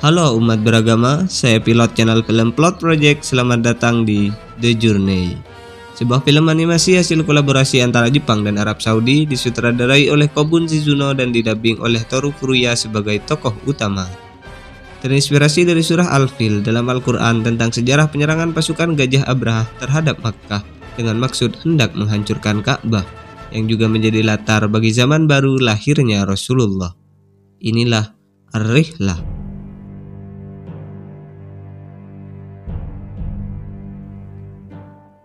Halo umat beragama, saya pilot channel film Plot Project. Selamat datang di The Journey, sebuah film animasi hasil kolaborasi antara Jepang dan Arab Saudi, disutradarai oleh Kobun Shizuno dan didubbing oleh Toru Furuya sebagai tokoh utama. Terinspirasi dari surah Al-Fil dalam Al-Quran tentang sejarah penyerangan pasukan Gajah Abraha terhadap Makkah dengan maksud hendak menghancurkan Ka'bah, yang juga menjadi latar bagi zaman baru lahirnya Rasulullah. Inilah Ar-Rihlah.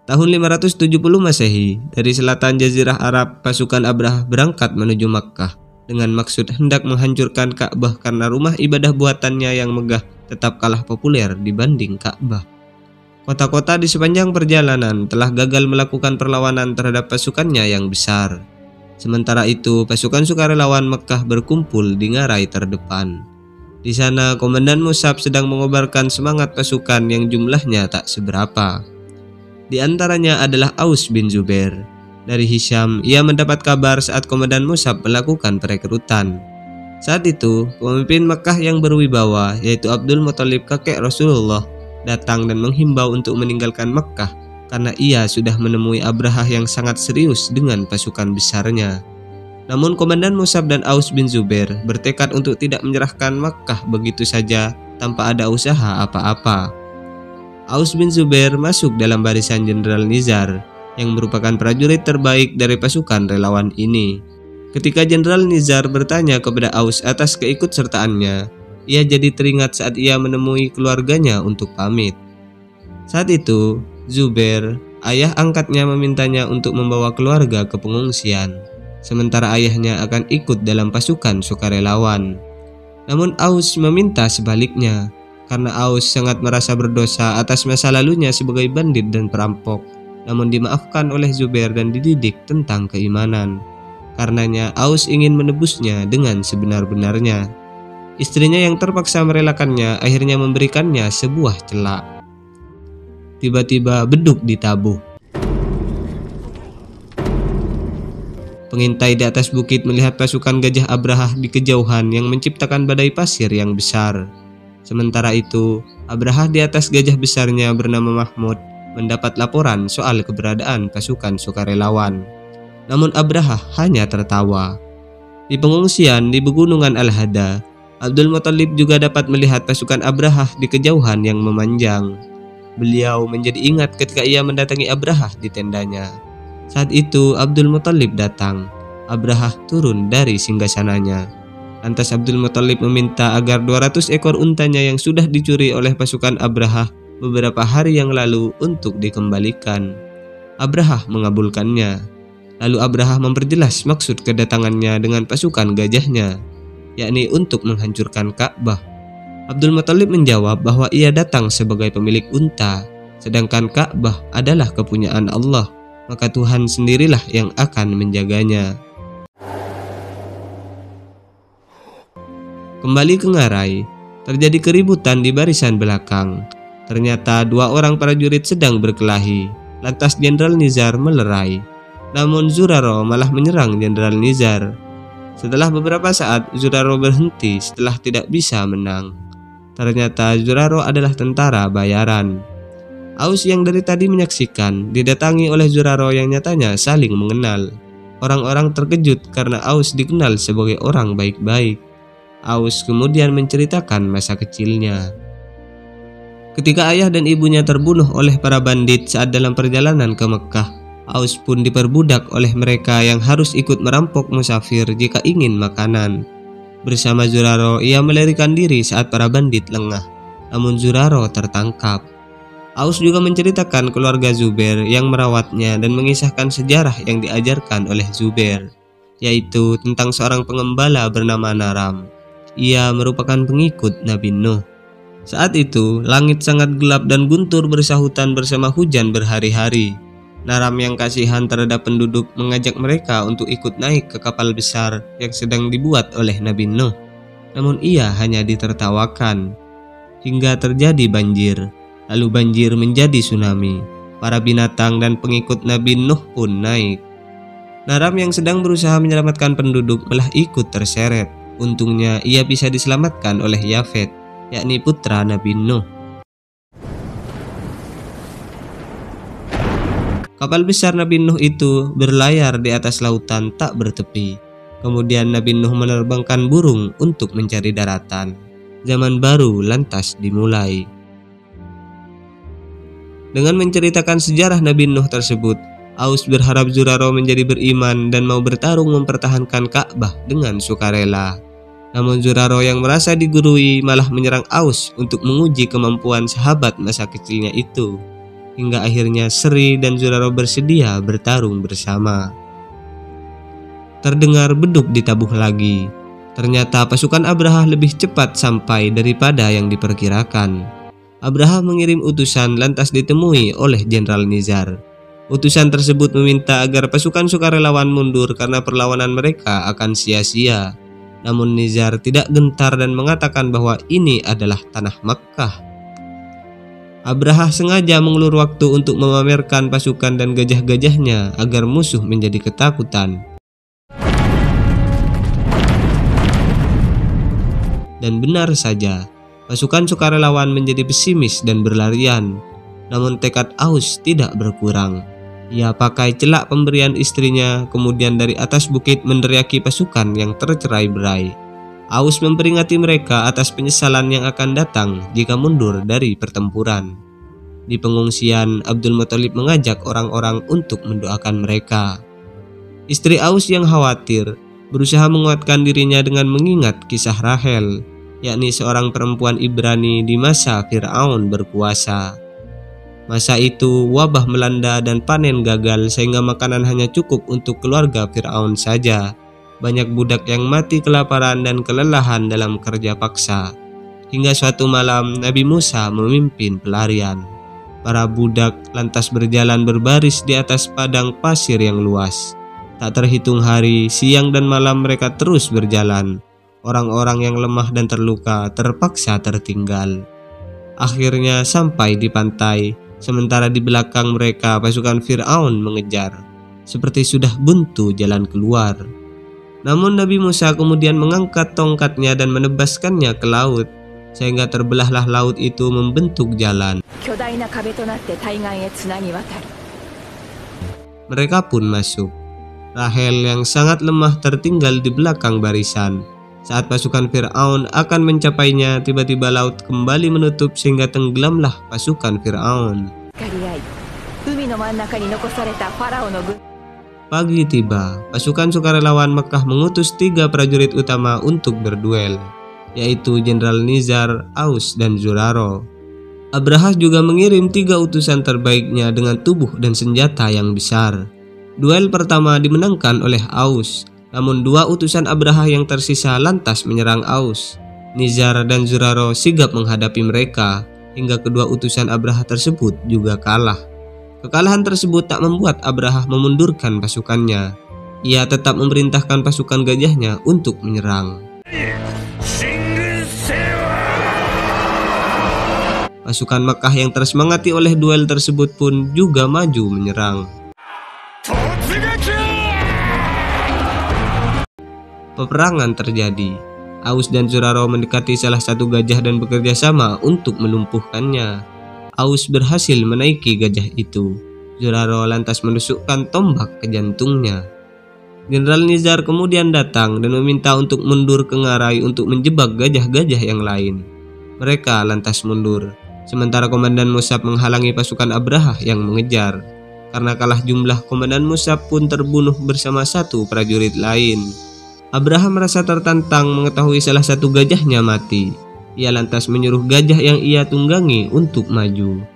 Tahun 570 Masehi, dari selatan Jazirah Arab, pasukan Abraha berangkat menuju Makkah dengan maksud hendak menghancurkan Ka'bah karena rumah ibadah buatannya yang megah tetap kalah populer dibanding Ka'bah. Kota-kota di sepanjang perjalanan telah gagal melakukan perlawanan terhadap pasukannya yang besar. Sementara itu, pasukan sukarelawan Mekkah berkumpul di ngarai terdepan. Di sana, Komandan Mus'ab sedang mengobarkan semangat pasukan yang jumlahnya tak seberapa. Di antaranya adalah Aus bin Zubair. Dari Hisham, ia mendapat kabar saat Komandan Mus'ab melakukan perekrutan. Saat itu, pemimpin Mekkah yang berwibawa, yaitu Abdul Muthalib kakek Rasulullah, datang dan menghimbau untuk meninggalkan Mekkah karena ia sudah menemui Abraha yang sangat serius dengan pasukan besarnya. Namun Komandan Mus'ab dan Aus bin Zubair bertekad untuk tidak menyerahkan Mekkah begitu saja tanpa ada usaha apa-apa. Aus bin Zubair masuk dalam barisan Jenderal Nizar, yang merupakan prajurit terbaik dari pasukan relawan ini. Ketika Jenderal Nizar bertanya kepada Aus atas keikutsertaannya, ia jadi teringat saat ia menemui keluarganya untuk pamit. Saat itu, Zubair, ayah angkatnya, memintanya untuk membawa keluarga ke pengungsian, sementara ayahnya akan ikut dalam pasukan sukarelawan. Namun Aus meminta sebaliknya, karena Aus sangat merasa berdosa atas masa lalunya sebagai bandit dan perampok, namun dimaafkan oleh Zubair dan dididik tentang keimanan. Karenanya Aus ingin menebusnya dengan sebenar-benarnya. Istrinya yang terpaksa merelakannya akhirnya memberikannya sebuah celak. Tiba-tiba beduk ditabuh. Pengintai di atas bukit melihat pasukan Gajah Abraha di kejauhan yang menciptakan badai pasir yang besar. Sementara itu, Abraha di atas gajah besarnya bernama Mahmud mendapat laporan soal keberadaan pasukan sukarelawan. Namun Abraha hanya tertawa. Di pengungsian di pegunungan Al-Hada, Abdul Muthalib juga dapat melihat pasukan Abraha di kejauhan yang memanjang. Beliau menjadi ingat ketika ia mendatangi Abraha di tendanya. Saat itu Abdul Muthalib datang. Abraha turun dari singgasananya. Lantas Abdul Muthalib meminta agar 200 ekor untanya yang sudah dicuri oleh pasukan Abraha beberapa hari yang lalu untuk dikembalikan. Abraha mengabulkannya. Lalu Abraha memperjelas maksud kedatangannya dengan pasukan gajahnya, yakni untuk menghancurkan Ka'bah. Abdul Muthalib menjawab bahwa ia datang sebagai pemilik unta, sedangkan Ka'bah adalah kepunyaan Allah, maka Tuhan sendirilah yang akan menjaganya. Kembali ke ngarai, terjadi keributan di barisan belakang. Ternyata dua orang prajurit sedang berkelahi. Lantas Jenderal Nizar melerai. Namun Zuraro malah menyerang Jenderal Nizar. Setelah beberapa saat, Zuraro berhenti setelah tidak bisa menang. Ternyata Zuraro adalah tentara bayaran. Aus yang dari tadi menyaksikan didatangi oleh Zuraro yang nyatanya saling mengenal. Orang-orang terkejut karena Aus dikenal sebagai orang baik-baik. Aus kemudian menceritakan masa kecilnya. Ketika ayah dan ibunya terbunuh oleh para bandit saat dalam perjalanan ke Mekkah, Aus pun diperbudak oleh mereka yang harus ikut merampok musafir jika ingin makanan. Bersama Zuraro, ia melarikan diri saat para bandit lengah, namun Zuraro tertangkap. Aus juga menceritakan keluarga Zubair yang merawatnya dan mengisahkan sejarah yang diajarkan oleh Zubair, yaitu tentang seorang pengembala bernama Naram. Ia merupakan pengikut Nabi Nuh. Saat itu, langit sangat gelap dan guntur bersahutan bersama hujan berhari-hari. Naram yang kasihan terhadap penduduk mengajak mereka untuk ikut naik ke kapal besar yang sedang dibuat oleh Nabi Nuh. Namun ia hanya ditertawakan. Hingga terjadi banjir. Lalu banjir menjadi tsunami. Para binatang dan pengikut Nabi Nuh pun naik. Naram yang sedang berusaha menyelamatkan penduduk malah ikut terseret. Untungnya ia bisa diselamatkan oleh Yafet. yakni putra Nabi Nuh. Kapal besar Nabi Nuh itu berlayar di atas lautan tak bertepi. Kemudian Nabi Nuh menerbangkan burung untuk mencari daratan. Zaman baru lantas dimulai. Dengan menceritakan sejarah Nabi Nuh tersebut, Aus berharap Zuraro menjadi beriman dan mau bertarung mempertahankan Ka'bah dengan sukarela. Namun Zuraro yang merasa digurui malah menyerang Aus untuk menguji kemampuan sahabat masa kecilnya itu. Hingga akhirnya Sri dan Zuraro bersedia bertarung bersama. Terdengar beduk ditabuh lagi. Ternyata pasukan Abraha lebih cepat sampai daripada yang diperkirakan. Abraha mengirim utusan lantas ditemui oleh Jenderal Nizar. Utusan tersebut meminta agar pasukan sukarelawan mundur karena perlawanan mereka akan sia-sia. Namun Nizar tidak gentar dan mengatakan bahwa ini adalah tanah Makkah. Abraha sengaja mengulur waktu untuk memamerkan pasukan dan gajah-gajahnya agar musuh menjadi ketakutan. Dan benar saja, pasukan sukarelawan menjadi pesimis dan berlarian. Namun tekad Aus tidak berkurang. Ia pakai celak pemberian istrinya, kemudian dari atas bukit meneriaki pasukan yang tercerai-berai. Aus memperingati mereka atas penyesalan yang akan datang jika mundur dari pertempuran. Di pengungsian, Abdul Muthalib mengajak orang-orang untuk mendoakan mereka. Istri Aus yang khawatir berusaha menguatkan dirinya dengan mengingat kisah Rahel, yakni seorang perempuan Ibrani di masa Fir'aun berkuasa. Masa itu wabah melanda dan panen gagal sehingga makanan hanya cukup untuk keluarga Fir'aun saja. Banyak budak yang mati kelaparan dan kelelahan dalam kerja paksa. Hingga suatu malam Nabi Musa memimpin pelarian. Para budak lantas berjalan berbaris di atas padang pasir yang luas. Tak terhitung hari, siang dan malam mereka terus berjalan. Orang-orang yang lemah dan terluka terpaksa tertinggal. Akhirnya sampai di pantai, sementara di belakang mereka pasukan Fir'aun mengejar. Seperti sudah buntu jalan keluar. Namun Nabi Musa kemudian mengangkat tongkatnya dan menebaskannya ke laut, sehingga terbelahlah laut itu membentuk jalan. Mereka pun masuk. Rahel yang sangat lemah tertinggal di belakang barisan. Saat pasukan Fir'aun akan mencapainya, tiba-tiba laut kembali menutup sehingga tenggelamlah pasukan Fir'aun. Pagi tiba, pasukan sukarelawan Mekah mengutus 3 prajurit utama untuk berduel, yaitu Jenderal Nizar, Aus, dan Zuraro. Abraha juga mengirim 3 utusan terbaiknya dengan tubuh dan senjata yang besar. Duel pertama dimenangkan oleh Aus, namun 2 utusan Abraha yang tersisa lantas menyerang Aus. Nizar dan Zuraro sigap menghadapi mereka, hingga kedua utusan Abraha tersebut juga kalah. Kekalahan tersebut tak membuat Abraha memundurkan pasukannya. Ia tetap memerintahkan pasukan gajahnya untuk menyerang. Pasukan Makkah yang tersemangati oleh duel tersebut pun juga maju menyerang. Peperangan terjadi. Aus dan Zuraro mendekati salah satu gajah dan bekerja sama untuk melumpuhkannya. Aus berhasil menaiki gajah itu. Zuraro lantas menusukkan tombak ke jantungnya. Jenderal Nizar kemudian datang dan meminta untuk mundur ke ngarai untuk menjebak gajah-gajah yang lain. Mereka lantas mundur, sementara Komandan Musab menghalangi pasukan Abraha yang mengejar. Karena kalah jumlah, Komandan Musab pun terbunuh bersama 1 prajurit lain. Abraha merasa tertantang mengetahui salah satu gajahnya mati. Ia lantas menyuruh gajah yang ia tunggangi untuk maju.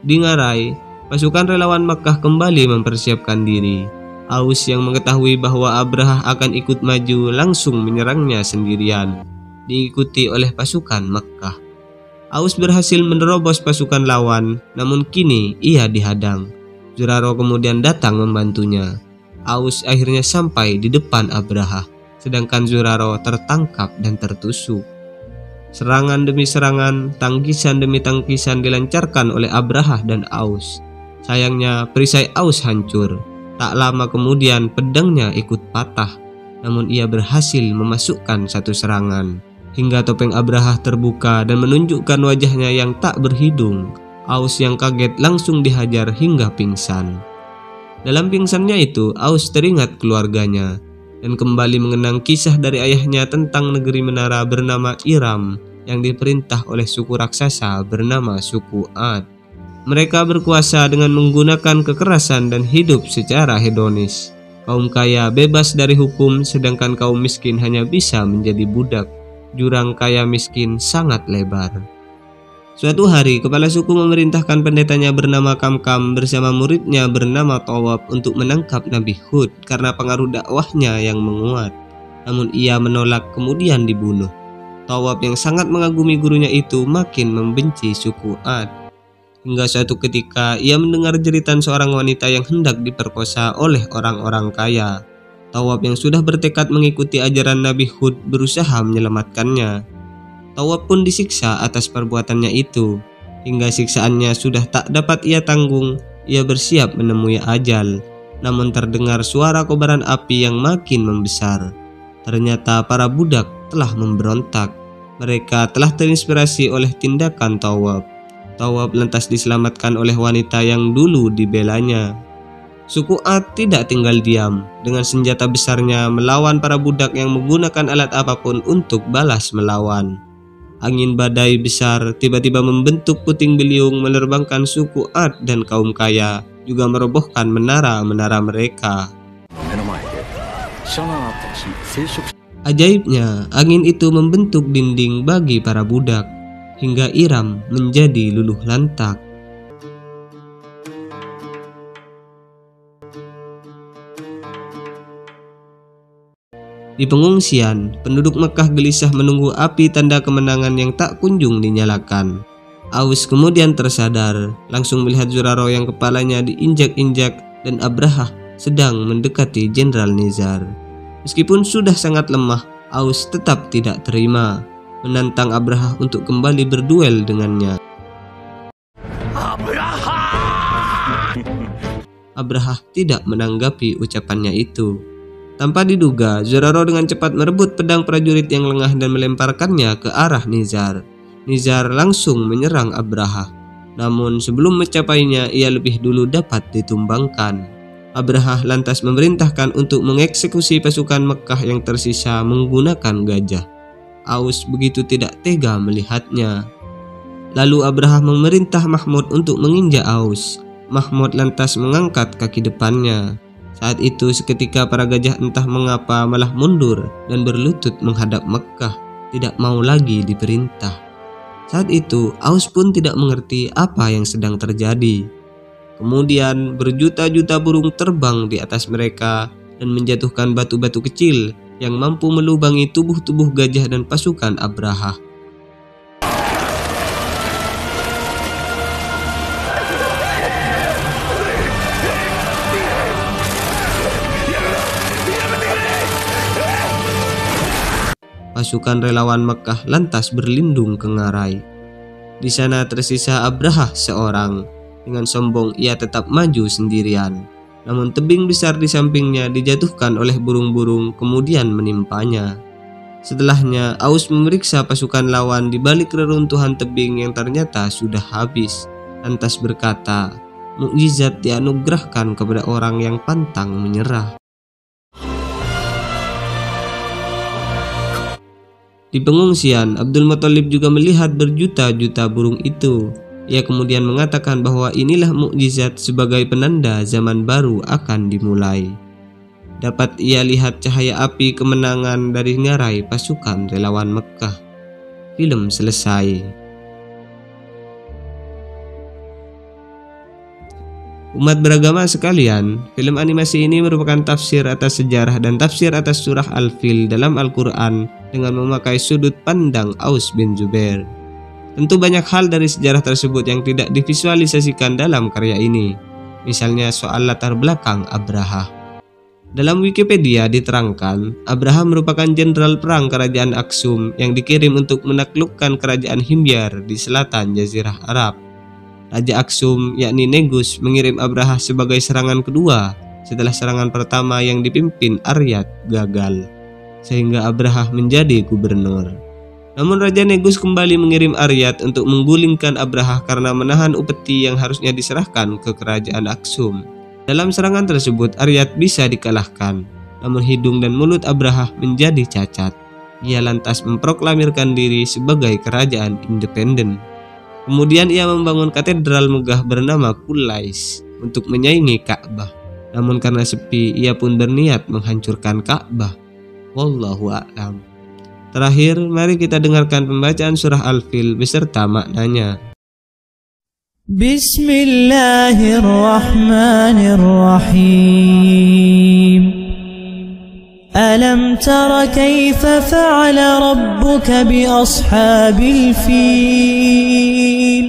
Di ngarai, pasukan relawan Makkah kembali mempersiapkan diri. Aus yang mengetahui bahwa Abraha akan ikut maju langsung menyerangnya sendirian, diikuti oleh pasukan Makkah. Aus berhasil menerobos pasukan lawan, namun kini ia dihadang. Zuraro kemudian datang membantunya. Aus akhirnya sampai di depan Abraha, sedangkan Zuraro tertangkap dan tertusuk. Serangan demi serangan, tangkisan demi tangkisan dilancarkan oleh Abraha dan Aus. Sayangnya perisai Aus hancur. Tak lama kemudian pedangnya ikut patah. Namun ia berhasil memasukkan 1 serangan. hingga topeng Abraha terbuka dan menunjukkan wajahnya yang tak berhidung. Aus yang kaget langsung dihajar hingga pingsan. Dalam pingsannya itu, Aus teringat keluarganya dan kembali mengenang kisah dari ayahnya tentang negeri menara bernama Iram yang diperintah oleh suku raksasa bernama suku Ad. Mereka berkuasa dengan menggunakan kekerasan dan hidup secara hedonis. Kaum kaya bebas dari hukum, sedangkan kaum miskin hanya bisa menjadi budak. Jurang kaya miskin sangat lebar. Suatu hari, kepala suku memerintahkan pendetanya bernama Kamkam bersama muridnya bernama Thawab untuk menangkap Nabi Hud karena pengaruh dakwahnya yang menguat. Namun ia menolak, kemudian dibunuh. Thawab yang sangat mengagumi gurunya itu makin membenci suku Ad. Hingga suatu ketika ia mendengar jeritan seorang wanita yang hendak diperkosa oleh orang-orang kaya. Thawab yang sudah bertekad mengikuti ajaran Nabi Hud berusaha menyelamatkannya. Thawab pun disiksa atas perbuatannya itu. Hingga siksaannya sudah tak dapat ia tanggung, ia bersiap menemui ajal. Namun terdengar suara kobaran api yang makin membesar. Ternyata para budak telah memberontak. Mereka telah terinspirasi oleh tindakan Thawab. Thawab lantas diselamatkan oleh wanita yang dulu dibelanya. Suku Ad tidak tinggal diam. Dengan senjata besarnya melawan para budak yang menggunakan alat apapun untuk balas melawan. Angin badai besar tiba-tiba membentuk puting beliung menerbangkan suku Ad dan kaum kaya, juga merobohkan menara-menara mereka. Ajaibnya, angin itu membentuk dinding bagi para budak, hingga Iram menjadi luluh lantak. Di pengungsian, penduduk Mekah gelisah menunggu api tanda kemenangan yang tak kunjung dinyalakan. Aus kemudian tersadar, langsung melihat Zurarah yang kepalanya diinjak-injak dan Abraha sedang mendekati Jenderal Nizar. Meskipun sudah sangat lemah, Aus tetap tidak terima, menantang Abraha untuk kembali berduel dengannya. Abraha tidak menanggapi ucapannya itu. Tanpa diduga, Zurarah dengan cepat merebut pedang prajurit yang lengah dan melemparkannya ke arah Nizar. Nizar langsung menyerang Abraha. Namun sebelum mencapainya, ia lebih dulu dapat ditumbangkan. Abraha lantas memerintahkan untuk mengeksekusi pasukan Mekkah yang tersisa menggunakan gajah. Aus begitu tidak tega melihatnya. Lalu Abraha memerintah Mahmud untuk menginjak Aus. Mahmud lantas mengangkat kaki depannya. Saat itu seketika para gajah entah mengapa malah mundur dan berlutut menghadap Mekkah, tidak mau lagi diperintah. Saat itu Aus pun tidak mengerti apa yang sedang terjadi. Kemudian berjuta-juta burung terbang di atas mereka dan menjatuhkan batu-batu kecil yang mampu melubangi tubuh-tubuh gajah dan pasukan Abraha. Pasukan relawan Mekkah lantas berlindung ke ngarai. Di sana tersisa Abraha seorang. Dengan sombong ia tetap maju sendirian. Namun tebing besar di sampingnya dijatuhkan oleh burung-burung kemudian menimpanya. Setelahnya Aus memeriksa pasukan lawan di balik reruntuhan tebing yang ternyata sudah habis. Lantas berkata, mukjizat dianugerahkan kepada orang yang pantang menyerah. Di pengungsian, Abdul Muthalib juga melihat berjuta-juta burung itu. Ia kemudian mengatakan bahwa inilah mukjizat sebagai penanda zaman baru akan dimulai. Dapat ia lihat cahaya api kemenangan dari ngarai pasukan relawan Mekkah. Film selesai. Umat beragama sekalian, film animasi ini merupakan tafsir atas sejarah dan tafsir atas surah Al-Fil dalam Al-Quran dengan memakai sudut pandang Aus bin Zubair. Tentu banyak hal dari sejarah tersebut yang tidak divisualisasikan dalam karya ini, misalnya soal latar belakang Abraha. Dalam Wikipedia diterangkan, Abraha merupakan jenderal perang kerajaan Aksum yang dikirim untuk menaklukkan kerajaan Himyar di selatan Jazirah Arab. Raja Aksum yakni Negus mengirim Abraha sebagai serangan kedua setelah serangan pertama yang dipimpin Aryat gagal, sehingga Abraha menjadi gubernur. Namun Raja Negus kembali mengirim Aryat untuk menggulingkan Abraha karena menahan upeti yang harusnya diserahkan ke kerajaan Aksum. Dalam serangan tersebut Aryat bisa dikalahkan, namun hidung dan mulut Abraha menjadi cacat. Ia lantas memproklamirkan diri sebagai kerajaan independen. Kemudian ia membangun katedral megah bernama Qulais untuk menyaingi Ka'bah. Namun karena sepi, ia pun berniat menghancurkan Ka'bah. Wallahu a'lam. Terakhir, mari kita dengarkan pembacaan surah Al-Fil beserta maknanya. Bismillahirrahmanirrahim. Alam tara kaifa fa'ala rabbuka bi ashabil fil?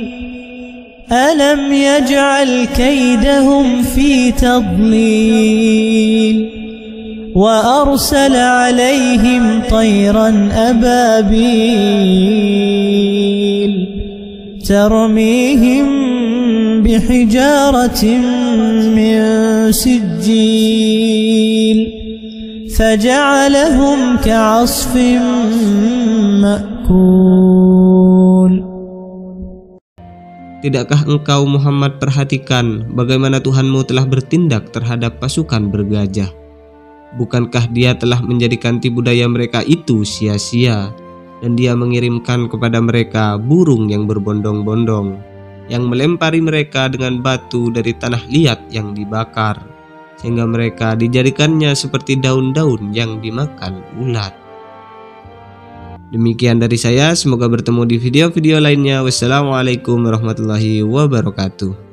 Alam yaj'al kaydahum fi tadlil? وأرسل عليهم طيرا أبابيل ترميهم بحجارة من سجيل فجعلهم كعصف مأكول. Tidakkah engkau Muhammad perhatikan bagaimana Tuhanmu telah bertindak terhadap pasukan bergajah? Bukankah Dia telah menjadikan tipu daya mereka itu sia-sia, dan Dia mengirimkan kepada mereka burung yang berbondong-bondong, yang melempari mereka dengan batu dari tanah liat yang dibakar, sehingga mereka dijadikannya seperti daun-daun yang dimakan ulat. Demikian dari saya, semoga bertemu di video-video lainnya. Wassalamualaikum warahmatullahi wabarakatuh.